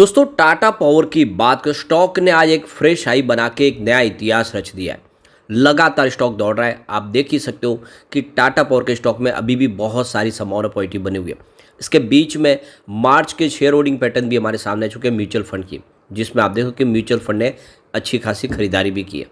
दोस्तों टाटा पावर की बात कर स्टॉक ने आज एक फ्रेश हाई बना के एक नया इतिहास रच दिया है। लगातार स्टॉक दौड़ रहा है। आप देख ही सकते हो कि टाटा पावर के स्टॉक में अभी भी बहुत सारी संभावना पॉजिटिव बनी हुई है। इसके बीच में मार्च के शेयर होल्डिंग पैटर्न भी हमारे सामने आ चुके हैं म्यूचुअल फंड की, जिसमें आप देखो कि म्यूचुअल फंड ने अच्छी खासी खरीदारी भी की है।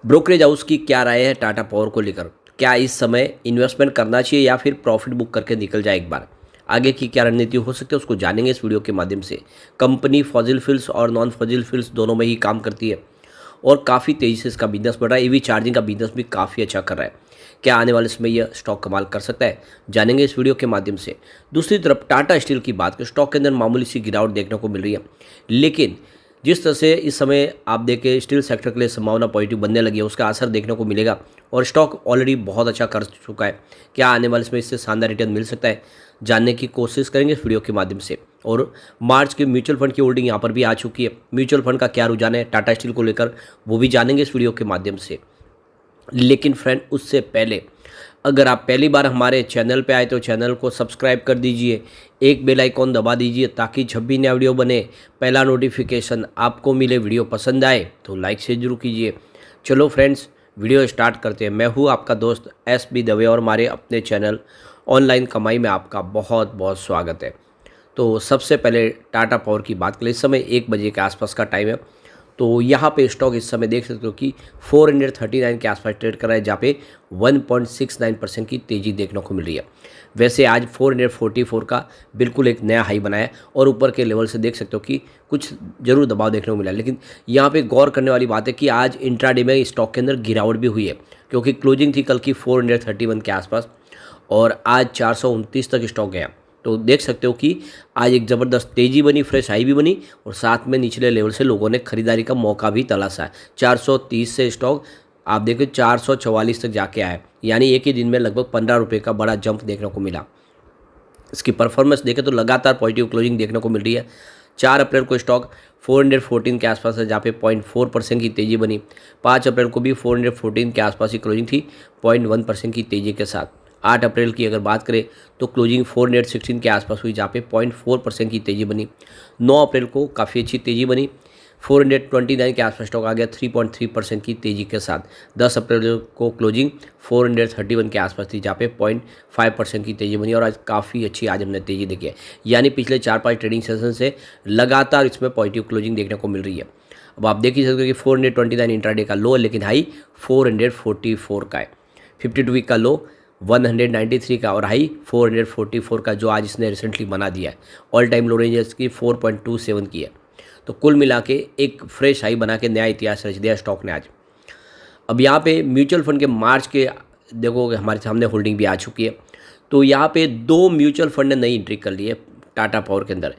ब्रोकरेज हाउस की क्या राय है टाटा पावर को लेकर? क्या इस समय इन्वेस्टमेंट करना चाहिए या फिर प्रॉफिट बुक करके निकल जाए एक बार? आगे की क्या रणनीति हो सकती है उसको जानेंगे इस वीडियो के माध्यम से। कंपनी फॉजिल फ्यूल्स और नॉन फॉजिल फ्यूल्स दोनों में ही काम करती है और काफ़ी तेज़ी से इसका बिजनेस बढ़ रहा है। ईवी चार्जिंग का बिजनेस भी काफ़ी अच्छा कर रहा है। क्या आने वाले समय यह स्टॉक कमाल कर सकता है? जानेंगे इस वीडियो के माध्यम से। दूसरी तरफ टाटा स्टील की बात करें, स्टॉक के अंदर मामूली सी गिरावट देखने को मिल रही है, लेकिन जिस तरह से इस समय आप देखें स्टील सेक्टर के लिए संभावना पॉजिटिव बनने लगी है, उसका असर देखने को मिलेगा और स्टॉक ऑलरेडी बहुत अच्छा कर चुका है। क्या आने वाले समय इससे शानदार रिटर्न मिल सकता है? जानने की कोशिश करेंगे इस वीडियो के माध्यम से। और मार्च के म्यूचुअल फंड की होल्डिंग यहाँ पर भी आ चुकी है। म्यूचुअल फंड का क्या रुझान है टाटा स्टील को लेकर, वो भी जानेंगे इस वीडियो के माध्यम से। लेकिन फ्रेंड, उससे पहले अगर आप पहली बार हमारे चैनल पे आए तो चैनल को सब्सक्राइब कर दीजिए, एक बेल आइकॉन दबा दीजिए ताकि जब भी नया वीडियो बने पहला नोटिफिकेशन आपको मिले। वीडियो पसंद आए तो लाइक से जरूर कीजिए। चलो फ्रेंड्स, वीडियो स्टार्ट करते हैं। मैं हूँ आपका दोस्त SB दवे और हमारे अपने चैनल ऑनलाइन कमाई में आपका बहुत बहुत स्वागत है। तो सबसे पहले टाटा पावर की बात करें, इस समय 1 बजे के आसपास का टाइम है। तो यहाँ पे स्टॉक इस समय देख सकते हो कि 439 के आसपास ट्रेड कर रहा है, जहाँ पे 1.69% की तेज़ी देखने को मिल रही है। वैसे आज 444 का बिल्कुल एक नया हाई बनाया और ऊपर के लेवल से देख सकते हो कि कुछ जरूर दबाव देखने को मिला। लेकिन यहाँ पे गौर करने वाली बात है कि आज इंट्राडे में स्टॉक के अंदर गिरावट भी हुई है, क्योंकि क्लोजिंग थी कल की 431 के आसपास और आज 429 तक स्टॉक गया। तो देख सकते हो कि आज एक ज़बरदस्त तेज़ी बनी, फ्रेश हाई भी बनी और साथ में निचले लेवल से लोगों ने खरीदारी का मौका भी तलाशा है। 430 से स्टॉक आप देखो 444 तक जाके आया, यानी एक ही दिन में लगभग 15 रुपये का बड़ा जंप देखने को मिला। इसकी परफॉर्मेंस देखें तो लगातार पॉजिटिव क्लोजिंग देखने को मिल रही है। 4 अप्रैल को स्टॉक 414 के आसपास है, जहाँ पे 0.4% की तेज़ी बनी। 5 अप्रैल को भी 414 के आसपास ही क्लोजिंग थी 0.1% की तेज़ी के साथ। 8 अप्रैल की अगर बात करें तो क्लोजिंग 416 के आसपास हुई, जहाँ पे 0.4% की तेज़ी बनी। 9 अप्रैल को काफ़ी अच्छी तेज़ी बनी, 429 के आसपास स्टॉक आ गया 3.3% की तेज़ी के साथ। 10 अप्रैल को क्लोजिंग 431 के आसपास थी, जहाँ पे 0.5% की तेज़ी बनी और आज काफ़ी अच्छी आज हमने तेज़ी देखी है। यानी पिछले 4-5 ट्रेडिंग सेशन से लगातार इसमें पॉजिटिव क्लोजिंग देखने को मिल रही है। अब आप देख ही सकते हो कि 429 इंट्राडे का लो है, लेकिन हाई 444 का है। 52 वीक का लो 193 का और हाई 444 का, जो आज इसने रिसेंटली बना दिया है। ऑल टाइम लो रेंज इसकी 4.27 की है। तो कुल मिला के एक फ्रेश हाई बना के नया इतिहास रच दिया स्टॉक ने आज। अब यहाँ पे म्यूचुअल फंड के मार्च के देखोगे हमारे सामने होल्डिंग भी आ चुकी है। तो यहाँ पे 2 म्यूचुअल फंड ने नई एंट्री कर ली है टाटा पावर के अंदर।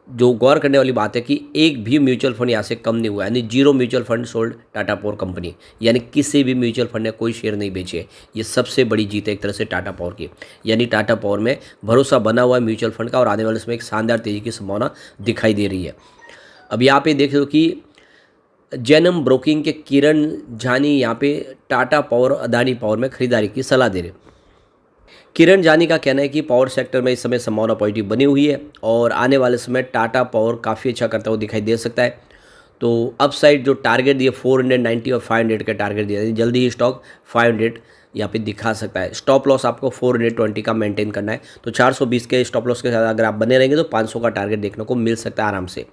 जो गौर करने वाली बात है कि एक भी म्यूचुअल फंड यहाँ से कम नहीं हुआ, यानी 0 mutual fund sold Tata power company, यानी किसी भी म्यूचुअल फंड ने कोई शेयर नहीं बेचे। ये सबसे बड़ी जीत है एक तरह से टाटा पावर की, यानी टाटा पावर में भरोसा बना हुआ है म्यूचुअल फंड का और आने वाले समय एक शानदार तेजी की संभावना दिखाई दे रही है। अब यहाँ पे देख लो कि जैनम ब्रोकिंग के किरण जानी यहाँ पे टाटा पावर अदानी पावर में खरीदारी की सलाह दे रहे। किरण जानी का कहना है कि पावर सेक्टर में इस समय संभावना पॉजिटिव बनी हुई है और आने वाले समय टाटा पावर काफ़ी अच्छा करता हुआ दिखाई दे सकता है। तो अपसाइड जो टारगेट दिए 490 और 500 के टारगेट दिए, जल्दी ही स्टॉक 500 यहाँ पे दिखा सकता है। स्टॉप लॉस आपको 420 का मेंटेन करना है। तो 420 के स्टॉप लॉस के साथ अगर आप बने रहेंगे तो 500 का टारगेट देखने को मिल सकता है आराम से।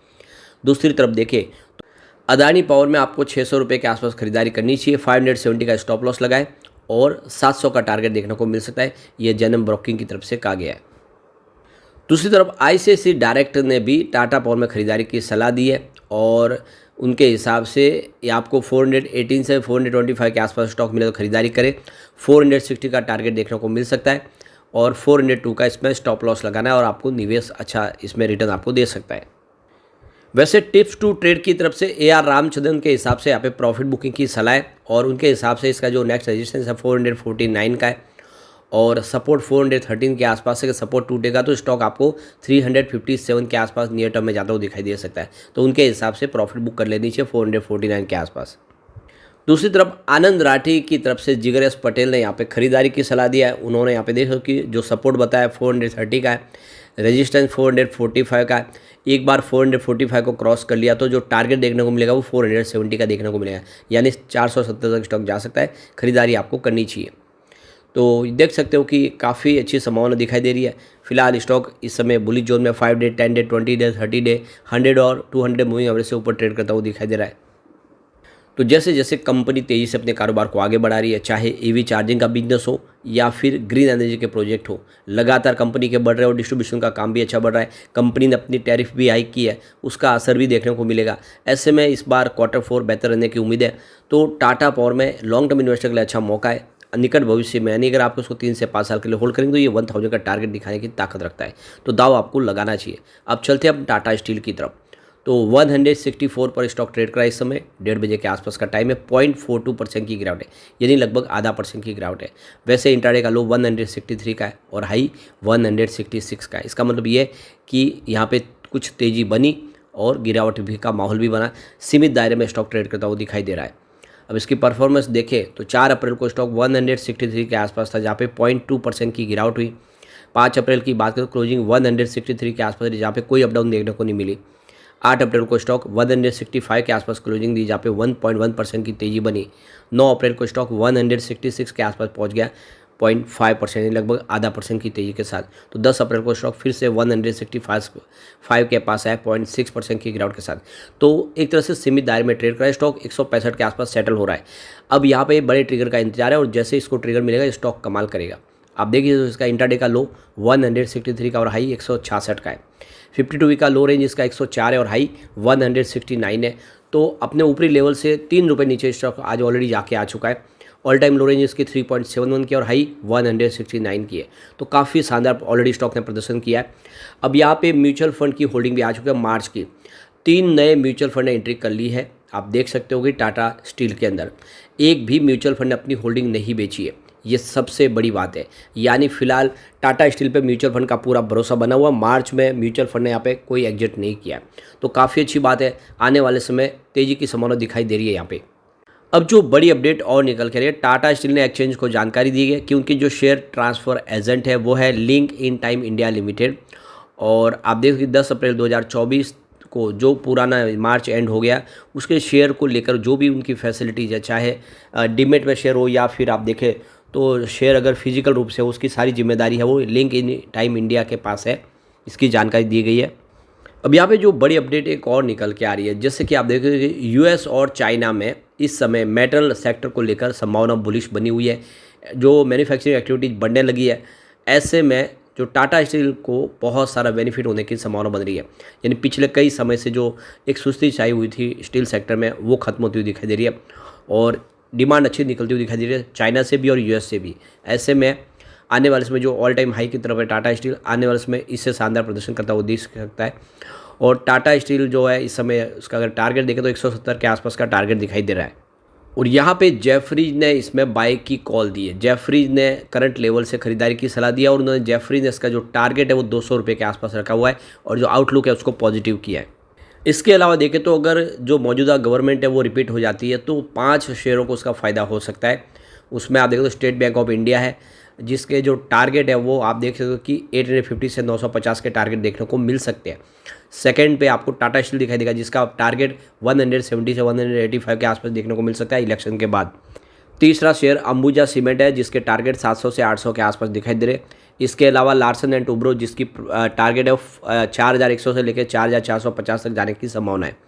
दूसरी तरफ देखें तो अदानी पावर में आपको 600 रुपये के आसपास खरीदारी करनी चाहिए। 570 का स्टॉप लॉस लगाए और 700 का टारगेट देखने को मिल सकता है, यह जैनम ब्रोकिंग की तरफ से कहा गया है। दूसरी तरफ ICICI डायरेक्ट ने भी टाटा पावर में खरीदारी की सलाह दी है और उनके हिसाब से ये आपको 418 से 425 के आसपास स्टॉक मिले तो खरीदारी करें। 460 का टारगेट देखने को मिल सकता है और 402 का इसमें स्टॉप लॉस लगाना है और आपको निवेश अच्छा इसमें रिटर्न आपको दे सकता है। वैसे टिप्स टू ट्रेड की तरफ से AR रामचंद्रन के हिसाब से यहाँ पे प्रॉफिट बुकिंग की सलाह है और उनके हिसाब से इसका जो नेक्स्ट रेजिस्टेंस है 449 का है और सपोर्ट 413 के आसपास से सपोर्ट टूटेगा तो स्टॉक आपको 357 के आसपास नियर टर्म में जाता हुआ दिखाई दे सकता है। तो उनके हिसाब से प्रॉफिट बुक कर लेनी चाहिए 449 के आसपास। दूसरी तरफ आनंद राठी की तरफ से जिगर एस पटेल ने यहाँ पे खरीदारी की सलाह दिया है। उन्होंने यहाँ पे देखो कि जो सपोर्ट बताया 430 का है, रेजिस्टेंस 445 का है। एक बार 445 को क्रॉस कर लिया तो जो टारगेट देखने को मिलेगा वो 470 का देखने को मिलेगा, यानी 470 तक स्टॉक जा सकता है। खरीदारी आपको करनी चाहिए। तो देख सकते हो कि काफ़ी अच्छी संभावना दिखाई दे रही है। फिलहाल स्टॉक इस समय बुलिश जोन में 5 डे, 10 डे, 20 डे, 30 डे, 100 और 200 मूविंग एवरेज से ऊपर ट्रेड करता हुआ दिखाई दे रहा है। तो जैसे जैसे कंपनी तेज़ी से अपने कारोबार को आगे बढ़ा रही है, चाहे ईवी चार्जिंग का बिजनेस हो या फिर ग्रीन एनर्जी के प्रोजेक्ट हो, लगातार कंपनी के बढ़ रहे और डिस्ट्रीब्यूशन का काम भी अच्छा बढ़ रहा है। कंपनी ने अपनी टैरिफ भी हाइक की है, उसका असर भी देखने को मिलेगा। ऐसे में इस बार Q4 बेहतर रहने की उम्मीद है। तो टाटा पावर में लॉन्ग टर्म इन्वेस्टर के लिए अच्छा मौका है। निकट भविष्य में, यानी अगर आप उसको 3 से 5 साल के लिए होल्ड करेंगे तो ये 1000 का टारगेट दिखाने की ताकत रखता है। तो दाव आपको लगाना चाहिए। अब चलते हैं अब टाटा स्टील की तरफ। तो 164 पर स्टॉक ट्रेड करा इस समय, 1:30 बजे के आसपास का टाइम है। 0.42% की गिरावट है, यानी लगभग आधा % की गिरावट है। वैसे इंट्राडे का लो 163 का है और हाई 166 का है। इसका मतलब ये कि यहाँ पे कुछ तेज़ी बनी और गिरावट भी का माहौल भी बना। सीमित दायरे में स्टॉक ट्रेड करता हुआ दिखाई दे रहा है। अब इसकी परफॉर्मेंस देखें तो 4 अप्रैल को स्टॉक 163 के आसपास था, जहाँ पे 0.2% की गिरावट हुई। 5 अप्रैल की बात करें तो क्लोजिंग 163 के आसपास रही, जहाँ पे कोई अपडाउन देखने को नहीं मिली। 8 अप्रैल को स्टॉक 165 के आसपास क्लोजिंग दी, जहाँ पे 1.1% की तेज़ी बनी। 9 अप्रैल को स्टॉक 166 के आसपास पहुँच गया, 0.5% लगभग आधा % की तेज़ी के साथ। तो 10 अप्रैल को स्टॉक फिर से 165 के पास आया, 0.6% की गिरावट के साथ। तो एक तरह से सीमित दायरे में ट्रेड कर रहा है स्टॉक, 165 के आसपास सेटल हो रहा है। अब यहाँ पे बड़े ट्रिगर का इंतजार है और जैसे इसको ट्रिगर मिलेगा स्टॉक कमाल करेगा। आप देखिए तो इसका इंट्राडे का लो 163 का और हाई 166 का है। 52 वीक का लो रेंज इसका 104 है और हाई 169 है। तो अपने ऊपरी लेवल से 3 रुपये नीचे स्टॉक आज ऑलरेडी जाके आ चुका है। ऑल टाइम लो रेंज इसकी 3.71 की और हाई 169 की है। तो काफ़ी शानदार ऑलरेडी स्टॉक ने प्रदर्शन किया है। अब यहाँ पे म्यूचुअल फंड की होल्डिंग भी आ चुकी है मार्च की। 3 नए म्यूचुअल फंड ने एंट्री कर ली है। आप देख सकते हो कि टाटा स्टील के अंदर एक भी म्यूचुअल फंड ने अपनी होल्डिंग नहीं बेची है। ये सबसे बड़ी बात है, यानी फिलहाल टाटा स्टील पे म्यूचुअल फंड का पूरा भरोसा बना हुआ। मार्च में म्यूचुअल फंड ने यहाँ पे कोई एग्जिट नहीं किया, तो काफ़ी अच्छी बात है। आने वाले समय तेज़ी की संभावना दिखाई दे रही है यहाँ पे। अब जो बड़ी अपडेट और निकल के रही है, टाटा स्टील ने एक्सचेंज को जानकारी दी है कि उनकी जो शेयर ट्रांसफ़र एजेंट है वो है link in time India limited. और आप देखिए 10 अप्रैल 2024 को जो पुराना मार्च एंड हो गया, उसके शेयर को लेकर जो भी उनकी फैसिलिटीज़ है, चाहे डीमेट में शेयर हो या फिर आप देखें तो शेयर अगर फिजिकल रूप से हो, उसकी सारी जिम्मेदारी है वो लिंक इन टाइम इंडिया के पास है। इसकी जानकारी दी गई है। अब यहाँ पे जो बड़ी अपडेट एक और निकल के आ रही है, जैसे कि आप देखोगे यूएस और चाइना में इस समय मेटल सेक्टर को लेकर संभावना बुलिश बनी हुई है। जो मैन्युफैक्चरिंग एक्टिविटीज बढ़ने लगी है, ऐसे में जो टाटा स्टील को बहुत सारा बेनिफिट होने की संभावना बन रही है। यानी पिछले कई समय से जो एक सुस्ती छाई हुई थी स्टील सेक्टर में, वो खत्म होती हुई दिखाई दे रही है और डिमांड अच्छी निकलती हुई दिखाई दे रही है चाइना से भी और यूएस से भी। ऐसे में आने वाले समय जो ऑल टाइम हाई की तरफ है टाटा स्टील, आने वाले समय इससे शानदार प्रदर्शन करता हुआ दिख सकता है। और टाटा स्टील जो है इस समय उसका अगर टारगेट देखें तो 170 के आसपास का टारगेट दिखाई दे रहा है। और यहाँ पे जेफरीज ने इसमें बाय की कॉल दी है। जेफरीज ने करंट लेवल से खरीदारी की सलाह दिया और उन्होंने जेफरीज ने इसका जो टारगेट है वो 200 रुपये के आसपास रखा हुआ है और जो आउटलुक है उसको पॉजिटिव किया है। इसके अलावा देखें तो अगर जो मौजूदा गवर्नमेंट है वो रिपीट हो जाती है तो 5 शेयरों को उसका फ़ायदा हो सकता है। उसमें आप देखें तो स्टेट बैंक ऑफ इंडिया है, जिसके जो टारगेट है वो आप देख सकते हो कि 850 से 950 के टारगेट देखने को मिल सकते हैं। सेकंड पे आपको टाटा स्टील दिखाई देगा, जिसका टारगेट 170 से 185 के आसपास देखने को मिल सकता है इलेक्शन के बाद। तीसरा शेयर अंबुजा सीमेंट है, जिसके टारगेट 700 से 800 के आसपास दिखाई दे रहे। इसके अलावा लार्सन एंड टुब्रो, जिसकी टारगेट है 4100 से लेकर 4450 तक जाने की संभावना है।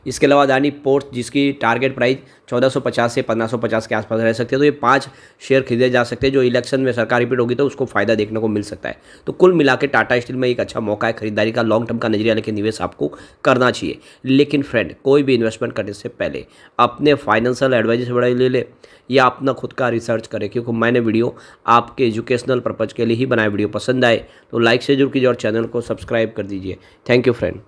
इसके अलावा अदानी पोर्ट्स, जिसकी टारगेट प्राइस 1450 से 1550 के आसपास रह सकती है। तो ये 5 शेयर खरीदे जा सकते हैं जो इलेक्शन में सरकार रिपीट होगी तो उसको फायदा देखने को मिल सकता है। तो कुल मिला के टाटा स्टील में एक अच्छा मौका है खरीदारी का। लॉन्ग टर्म का नजरिया लेकर निवेश आपको करना चाहिए। लेकिन फ्रेंड, कोई भी इन्वेस्टमेंट करने से पहले अपने फाइनेंशियल एडवाइजर से बड़ा ले या अपना खुद का रिसर्च करें, क्योंकि मैंने वीडियो आपके एजुकेशनल पर्पज़ के लिए ही बनाया। वीडियो पसंद आए तो लाइक से जरूर कीजिए और चैनल को सब्सक्राइब कर दीजिए। Thank you friend.